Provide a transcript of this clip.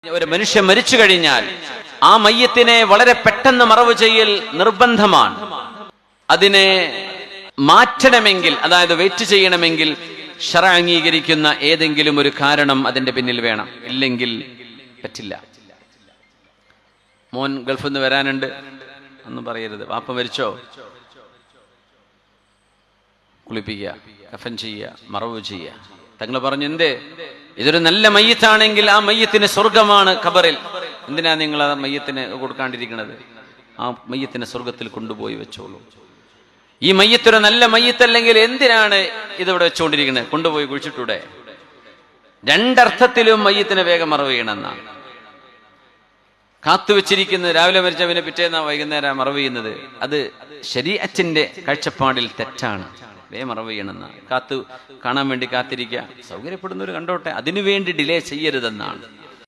ഒരു മനുഷ്യൻ മരിച്ചു കഴിഞ്ഞാൽ ആ മയ്യത്തിനെ വളരെ പെട്ടെന്ന് മറവ് ചെയ്യൽ നിർബന്ധമാണ്. അതിനെ മാറ്റണമെങ്കിൽ, അതായത് വെയിറ്റ് ചെയ്യണമെങ്കിൽ ശറഅ അംഗീകരിക്കുന്ന ഏതെങ്കിലും ഒരു കാരണം അതിന്റെ പിന്നിൽ വേണം, ഇല്ലെങ്കിൽ പറ്റില്ല. മോൻ ഗൾഫിൽ നിന്ന് വരാനുണ്ട് ഒന്നും പറയരുത്. വാപ്പ മരിച്ചോ, കുളിപ്പിക്കുക, കഫൻ ചെയ്യുക, മറവ് ചെയ്യുക. തങ്ങൾ പറഞ്ഞു, എന്തേ, ഇതൊരു നല്ല മയ്യത്താണെങ്കിൽ ആ മയ്യത്തിന് സ്വർഗമാണ് ഖബറിൽ. എന്തിനാ നിങ്ങൾ ആ മയ്യത്തിന് കൊടുക്കാണ്ടിരിക്കുന്നത്? ആ മയ്യത്തിനെ സ്വർഗത്തിൽ കൊണ്ടുപോയി വെച്ചോളൂ. ഈ മയ്യത്തൊരു നല്ല മയ്യത്തല്ലെങ്കിൽ എന്തിനാണ് ഇതിവിടെ വെച്ചുകൊണ്ടിരിക്കുന്നത്? കൊണ്ടുപോയി കുഴിച്ചിട്ടൂടെ? രണ്ടർത്ഥത്തിലും മയ്യത്തിനെ വേഗം മറവ് ചെയ്യണമെന്നാണ്. കാത്തുവെച്ചിരിക്കുന്നത് രാവിലെ മരിച്ചവനെ പിറ്റേന്നാ വൈകുന്നേരം മറവ് ചെയ്യുന്നത്, അത് ശരീഅത്തിന്റെ കാഴ്ചപ്പാടിൽ തെറ്റാണ്. വേഗം മറവ് ചെയ്യണമെന്നാണ്. കാണാൻ വേണ്ടി കാത്തിരിക്കുക, സൗകര്യപ്പെടുന്നവർ കണ്ടോട്ടെ, അതിനുവേണ്ടി ഡിലേ ചെയ്യരുതെന്നാണ്.